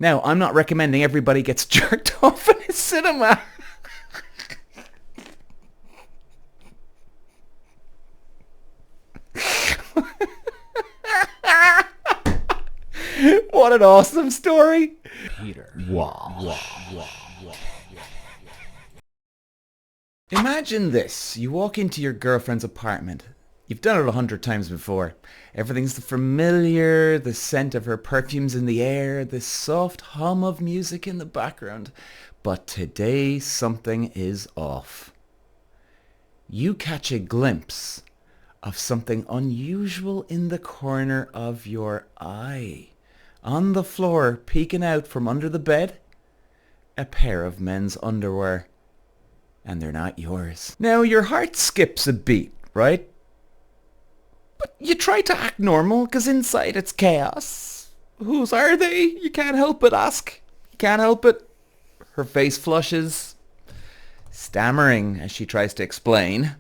Now, I'm not recommending everybody gets jerked off in a cinema. What an awesome story. Peter. Imagine this. You walk into your girlfriend's apartment. You've done it 100 times before. Everything's familiar, the scent of her perfume's in the air, the soft hum of music in the background. But today something is off. You catch a glimpse of something unusual in the corner of your eye. On the floor, peeking out from under the bed, a pair of men's underwear. And they're not yours. Now, your heart skips a beat, right? But you try to act normal, because inside it's chaos. Whose are they? You can't help but ask. You can't help it. Her face flushes, stammering as she tries to explain.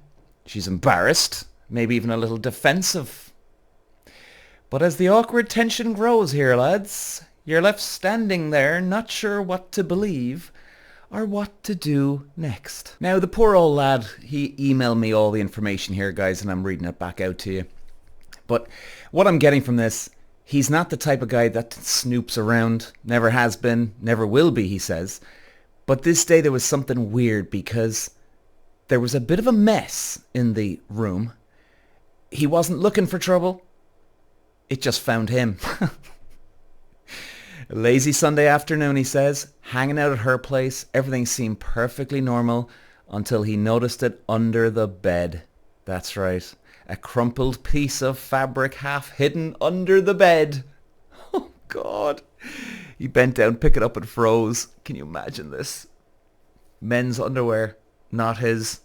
She's embarrassed, maybe even a little defensive. But as the awkward tension grows here, lads, you're left standing there, not sure what to believe or what to do next. Now, the poor old lad, he emailed me all the information here, guys, and I'm reading it back out to you. But what I'm getting from this, he's not the type of guy that snoops around, never has been, never will be, he says. But this day there was something weird because there was a bit of a mess in the room. He wasn't looking for trouble. It just found him. A lazy Sunday afternoon, he says, hanging out at her place. Everything seemed perfectly normal until he noticed it under the bed. That's right. A crumpled piece of fabric half hidden under the bed. Oh, God. He bent down, picked it up and froze. Can you imagine this? Men's underwear, not his.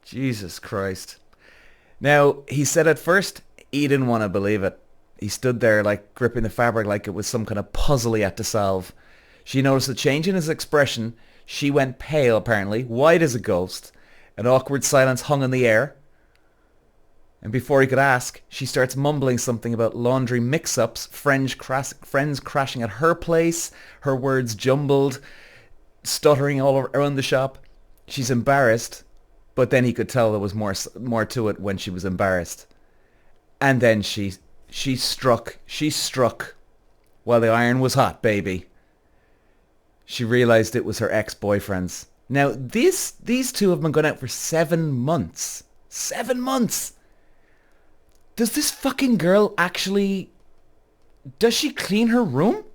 Jesus Christ. Now, he said at first he didn't want to believe it. He stood there like gripping the fabric like it was some kind of puzzle he had to solve. She noticed a change in his expression. She went pale, apparently, white as a ghost. An awkward silence hung in the air. And before he could ask, she starts mumbling something about laundry mix-ups, friends crashing at her place, her words jumbled, stuttering all around the shop. She's embarrassed, but then he could tell there was more to it when she was embarrassed. And then she struck while the iron was hot, baby. She realized it was her ex-boyfriend's. Now, these two have been going out for 7 months. 7 months! Does this fucking girl actually... Does she clean her room?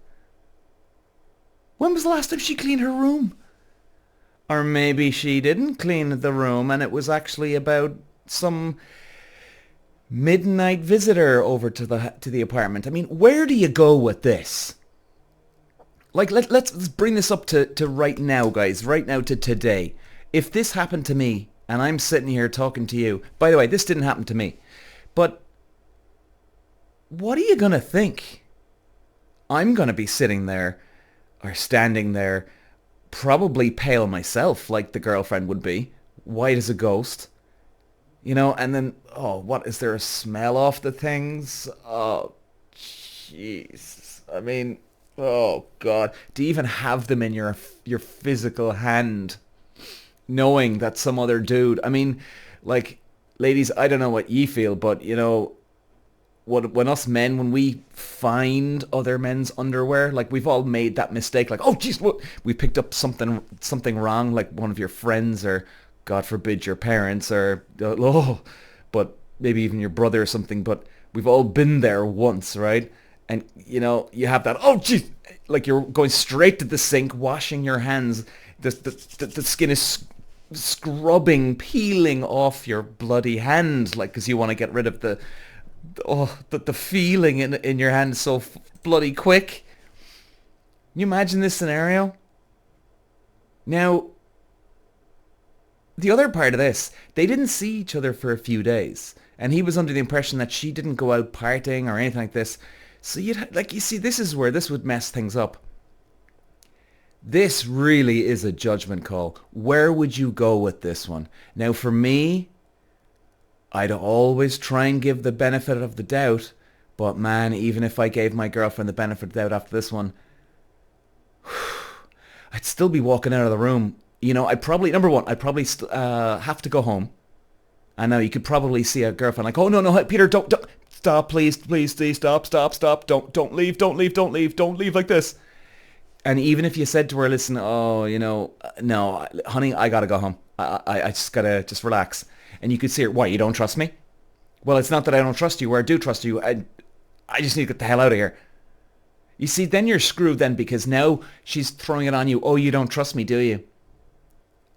When was the last time she cleaned her room? Or maybe she didn't clean the room and it was actually about some midnight visitor over to the apartment. I mean, where do you go with this? Like, let's bring this up to right now, guys. Right now to today. If this happened to me and I'm sitting here talking to you... By the way, this didn't happen to me. But what are you going to think? I'm going to be sitting there or standing there, probably pale myself like the girlfriend would be, white as a ghost. You know, and then, oh, what, is there a smell off the things? Oh, jeez. I mean, oh, God. Do you even have them in your physical hand, knowing that some other dude... I mean, like, ladies, I don't know what ye feel, but, you know, when us men, when we find other men's underwear, like, we've all made that mistake, like, oh, jeez, what? We picked up something wrong, like one of your friends or... God forbid your parents or, but maybe even your brother or something, but we've all been there once, right? And, you know, you have that, oh, geez, like you're going straight to the sink, washing your hands, the skin is scrubbing, peeling off your bloody hand, like, because you want to get rid of the feeling in your hand so bloody quick. Can you imagine this scenario? Now, the other part of this, they didn't see each other for a few days, and he was under the impression that she didn't go out partying or anything like this. So you see, this is where this would mess things up. This really is a judgment call. Where would you go with this one? Now, for me, I'd always try and give the benefit of the doubt, but man, even if I gave my girlfriend the benefit of the doubt after this one, I'd still be walking out of the room. You know, number one, I'd probably have to go home. I know you could probably see a girlfriend like, oh no, no, Peter, don't, stop, please, please, please, stop, don't leave, don't leave like this. And even if you said to her, listen, oh, you know, no, honey, I gotta go home. I just gotta just relax. And you could see her, why, you don't trust me? Well, it's not that I don't trust you, or I do trust you. I just need to get the hell out of here. You see, then you're screwed then, because now she's throwing it on you. Oh, you don't trust me, do you?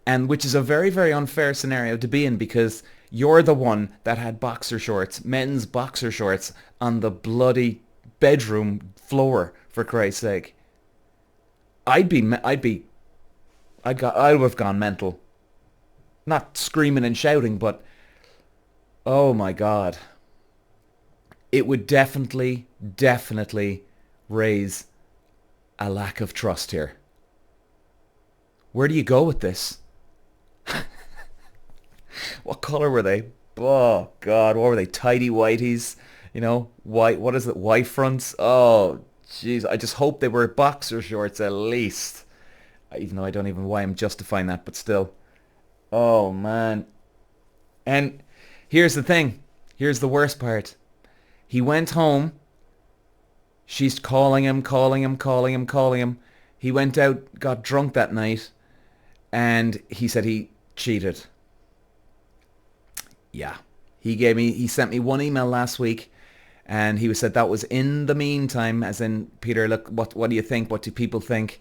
And which is a very, very unfair scenario to be in, because you're the one that had boxer shorts, men's boxer shorts, on the bloody bedroom floor, for Christ's sake. I would have gone mental. Not screaming and shouting, but oh my God. It would definitely raise a lack of trust here. Where do you go with this? What color were they? Oh God, what were they? Tidy whities, you know, white. What is it? White fronts. Oh, jeez. I just hope they were boxer shorts at least. Even though I don't even know why I'm justifying that, but still. Oh man. And here's the thing. Here's the worst part. He went home. She's calling him. He went out, got drunk that night, and he said he cheated. Yeah. He sent me one email last week, and he said that was in the meantime, as in, Peter, look, what do you think? What do people think?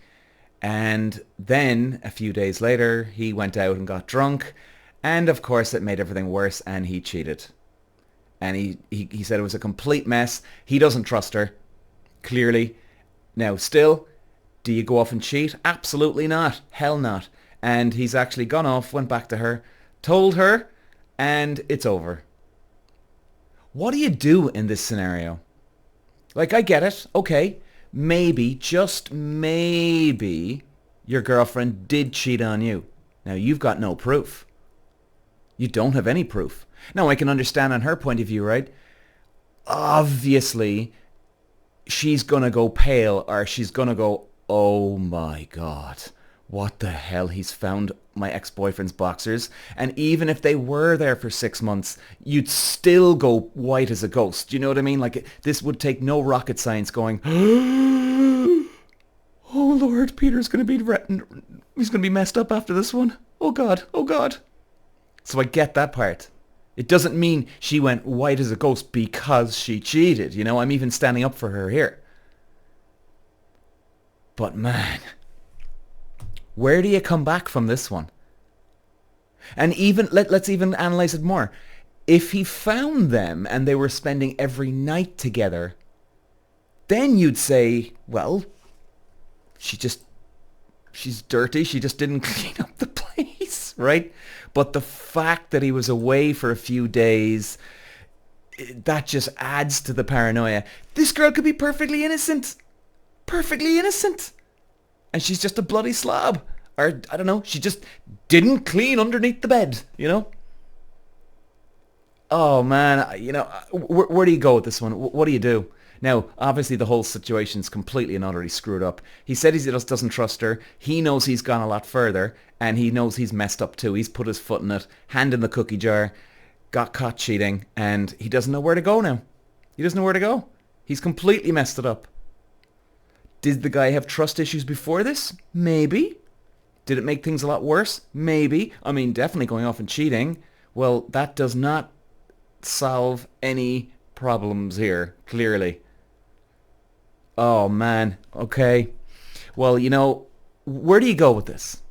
And then a few days later, he went out and got drunk, and of course it made everything worse, and he cheated. And he said it was a complete mess. He doesn't trust her, clearly. Now, still, do you go off and cheat? Absolutely not. Hell not. And he's actually gone off, went back to her, told her, and it's over. What do you do in this scenario? Like, I get it. Okay. Maybe, just maybe, your girlfriend did cheat on you. Now, you've got no proof. You don't have any proof. Now, I can understand on her point of view, right? Obviously, she's going to go pale, or she's going to go, oh my God, what the hell? He's found my ex-boyfriend's boxers. And even if they were there for 6 months, you'd still go white as a ghost. Do you know what I mean? Like, this would take no rocket science going, oh Lord, Peter's going to be, he's going to be messed up after this one. Oh God, oh God. So I get that part. It doesn't mean she went white as a ghost because she cheated. You know, I'm even standing up for her here. But man, where do you come back from this one? And even, let's even analyze it more. If he found them and they were spending every night together, then you'd say, well, she's dirty. She just didn't clean up the place, right? But the fact that he was away for a few days, that just adds to the paranoia. This girl could be perfectly innocent. Perfectly innocent. And she's just a bloody slob. Or, I don't know, she just didn't clean underneath the bed, you know? Oh, man, you know, where do you go with this one? What do you do? Now, obviously, the whole situation's completely and utterly screwed up. He said he just doesn't trust her. He knows he's gone a lot further, and he knows he's messed up too. He's put his foot in it, hand in the cookie jar, got caught cheating, and he doesn't know where to go now. He doesn't know where to go. He's completely messed it up. Did the guy have trust issues before this? Maybe. Did it make things a lot worse? Maybe. I mean, definitely going off and cheating. Well, that does not solve any problems here, clearly. Oh, man. Okay. Well, you know, where do you go with this?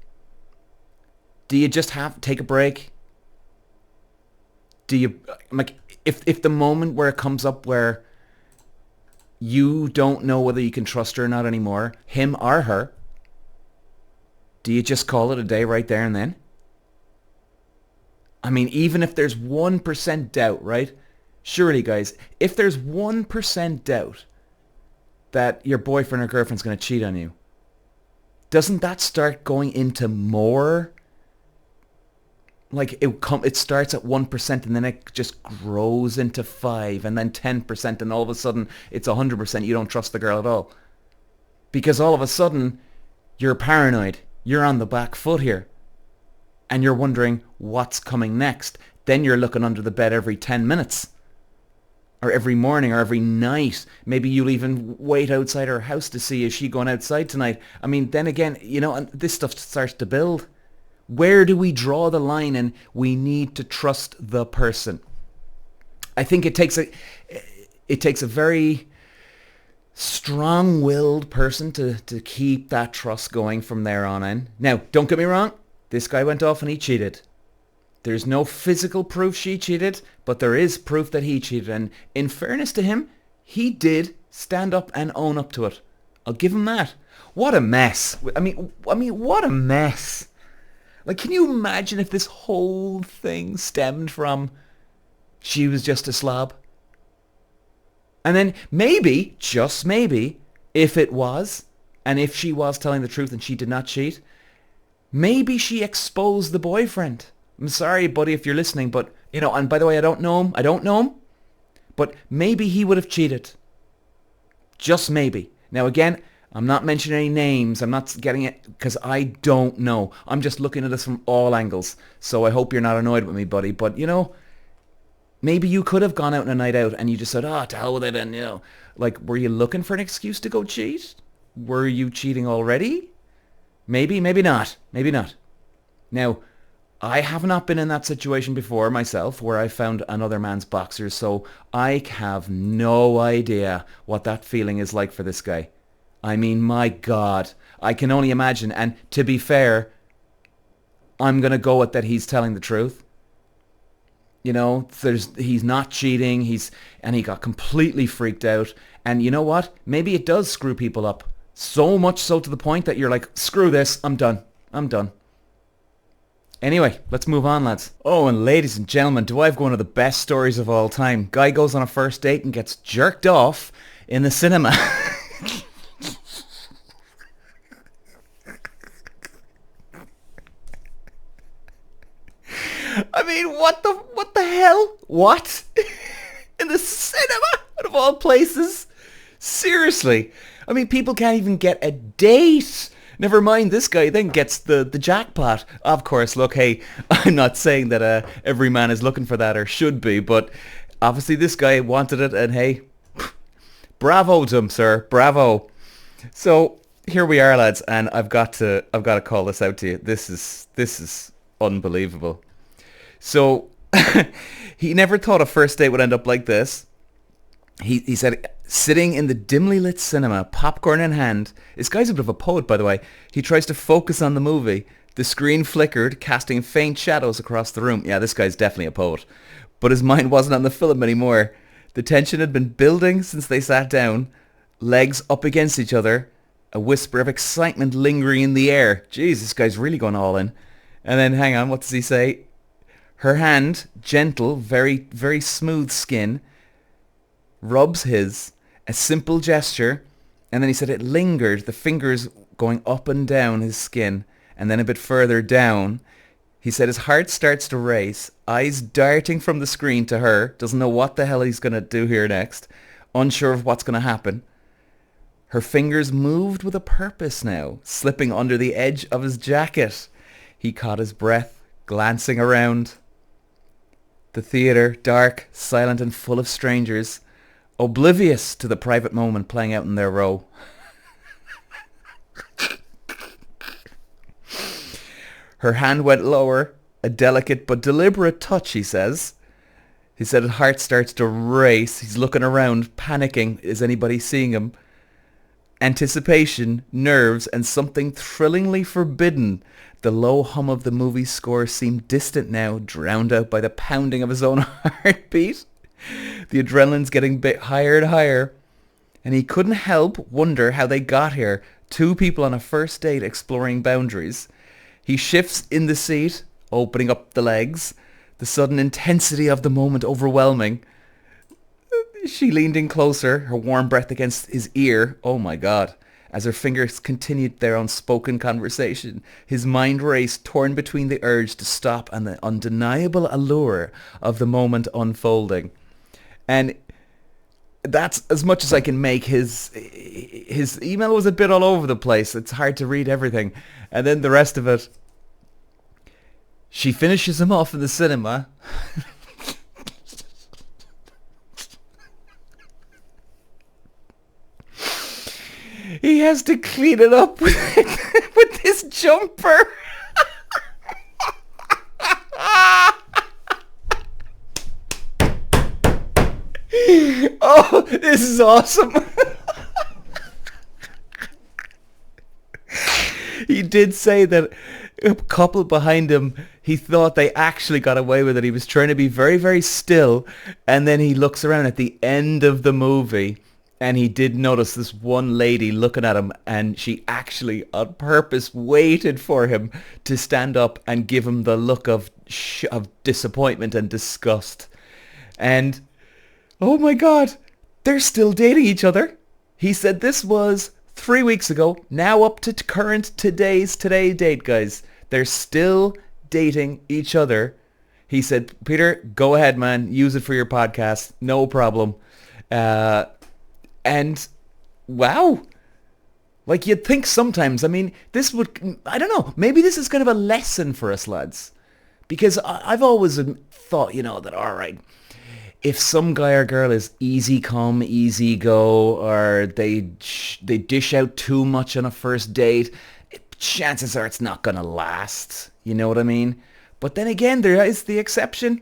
Do you just have to take a break? Do you, like, if the moment where it comes up where you don't know whether you can trust her or not anymore, him or her, do you just call it a day right there and then? I mean, even if there's 1% doubt, right? Surely, guys, if there's 1% doubt that your boyfriend or girlfriend's going to cheat on you, doesn't that start going into more? Like, it starts at 1% and then it just grows into 5% and then 10%, and all of a sudden it's 100% you don't trust the girl at all. Because all of a sudden You're paranoid. You're on the back foot here. And you're wondering what's coming next. Then you're looking under the bed every 10 minutes. Or every morning or every night. Maybe you'll even wait outside her house to see is she going outside tonight. I mean, then again, and this stuff starts to build. Where do we draw the line? And we need to trust the person. I think it takes a very strong-willed person to keep that trust going from there on in. Now, don't get me wrong. This guy went off and he cheated. There's no physical proof she cheated, but there is proof that he cheated. And in fairness to him, he did stand up and own up to it. I'll give him that. What a mess. I mean, what a mess. Like, can you imagine if this whole thing stemmed from she was just a slob? And then maybe, just maybe, if it was, and if she was telling the truth and she did not cheat, maybe she exposed the boyfriend. I'm sorry, buddy, if you're listening, but, and by the way, I don't know him, but maybe he would have cheated. Just maybe. Now, again, I'm not mentioning any names. I'm not getting it because I don't know. I'm just looking at this from all angles. So I hope you're not annoyed with me, buddy. But, maybe you could have gone out on a night out and you just said, to hell with it. And, were you looking for an excuse to go cheat? Were you cheating already? Maybe, maybe not. Maybe not. Now, I have not been in that situation before myself where I found another man's boxers, so I have no idea what that feeling is like for this guy. I mean, my God, I can only imagine. And to be fair, I'm going to go with that he's telling the truth. He's not cheating. And he got completely freaked out. And you know what? Maybe it does screw people up. So much so to the point that you're like, screw this, I'm done. Anyway, let's move on, lads. Oh, and ladies and gentlemen, do I have one of the best stories of all time? Guy goes on a first date and gets jerked off in the cinema. I mean, what the hell? What? In the cinema? Out of all places? Seriously. I mean, people can't even get a date. Never mind, this guy then gets the jackpot. Of course, look, hey, I'm not saying that every man is looking for that or should be, but obviously this guy wanted it, and hey, bravo to him, sir, bravo. So here we are, lads, and I've got to call this out to you. This is unbelievable. So he never thought a first date would end up like this. He said, sitting in the dimly lit cinema, popcorn in hand. This guy's a bit of a poet, by the way. He tries to focus on the movie. The screen flickered, casting faint shadows across the room. Yeah, this guy's definitely a poet. But his mind wasn't on the film anymore. The tension had been building since they sat down, legs up against each other, a whisper of excitement lingering in the air. Jeez, this guy's really going all in. And then, hang on, what does he say? Her hand, gentle, very, very smooth skin, rubs his, a simple gesture, and then he said it lingered, the fingers going up and down his skin, and then a bit further down. He said his heart starts to race, eyes darting from the screen to her, doesn't know what the hell he's going to do here next, unsure of what's going to happen. Her fingers moved with a purpose now, slipping under the edge of his jacket. He caught his breath, glancing around. The theatre, dark, silent and full of strangers, oblivious to the private moment playing out in their row. Her hand went lower, a delicate but deliberate touch, he says. He said his heart starts to race. He's looking around, panicking. Is anybody seeing him? Anticipation, nerves, and something thrillingly forbidden. The low hum of the movie score seemed distant now, drowned out by the pounding of his own heartbeat. The adrenaline's getting a bit higher and higher, and he couldn't help wonder how they got here. Two people on a first date exploring boundaries. He shifts in the seat, opening up the legs, the sudden intensity of the moment overwhelming. She leaned in closer, her warm breath against his ear. Oh my God. As her fingers continued their unspoken conversation, his mind raced, torn between the urge to stop and the undeniable allure of the moment unfolding. And That's as much as I can make. His email was a bit all over the place. It's hard to read everything. And then the rest of it, she finishes him off in the cinema. He has to clean it up with, with his jumper. Oh, this is awesome. He did say that a couple behind him, he thought they actually got away with it. He was trying to be very, very still. And then he looks around at the end of the movie and he did notice this one lady looking at him, and she actually on purpose waited for him to stand up and give him the look of disappointment and disgust. And oh my God, they're still dating each other. He said this was 3 weeks ago, now up to today date, guys. They're still dating each other. He said, Peter, go ahead, man. Use it for your podcast. No problem. And wow. Like, you'd think sometimes, I mean, this would, I don't know, maybe this is kind of a lesson for us lads. Because I've always thought, you know, that, all right, if some guy or girl is easy come, easy go, or they dish out too much on a first date, chances are it's not going to last. You know what I mean? But then again, there is the exception.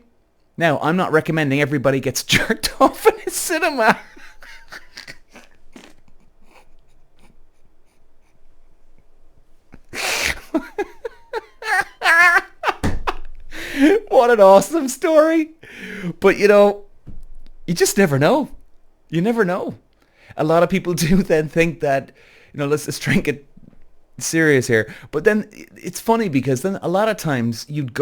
Now, I'm not recommending everybody gets jerked off in a cinema. What an awesome story. But, you know, you just never know. You never know. A lot of people do then think that, you know, let's just try and get serious here. But then it's funny because then a lot of times you could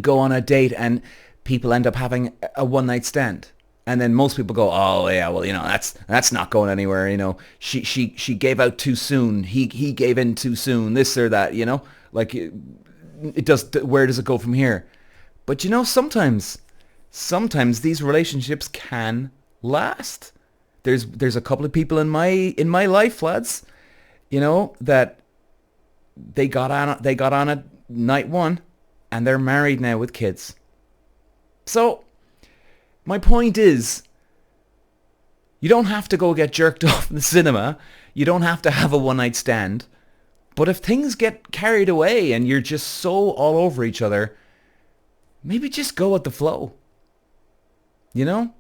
go on a date and people end up having a one-night stand. And then most people go, oh yeah, well, you know, that's not going anywhere. You know, she gave out too soon. He gave in too soon. This or that. You know, like it does. Where does it go from here? But you know, sometimes these relationships can last. There's a couple of people in my life, lads, you know, that they got on at night one, and they're married now with kids. So my point is, you don't have to go get jerked off in the cinema. You don't have to have a one-night stand. But if things get carried away and you're just so all over each other, maybe just go with the flow. You know?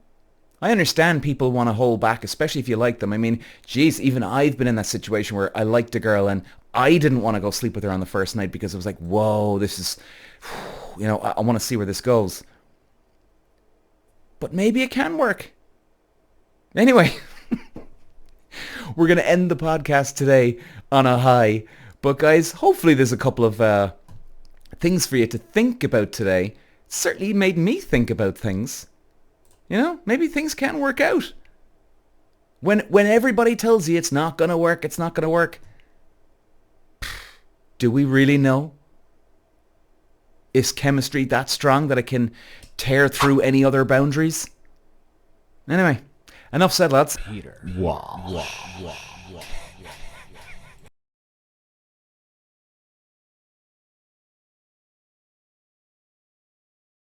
I understand people want to hold back, especially if you like them. I mean, geez, even I've been in that situation where I liked a girl and I didn't want to go sleep with her on the first night because it was like, whoa, this is, you know, I want to see where this goes. But maybe it can work. Anyway, we're going to end the podcast today on a high. But guys, hopefully there's a couple of things for you to think about today. It certainly made me think about things. You know, maybe things can work out. When everybody tells you it's not going to work, it's not going to work. Do we really know? Is chemistry that strong that it can tear through any other boundaries? Anyway, enough said, lads. Peter. Wow.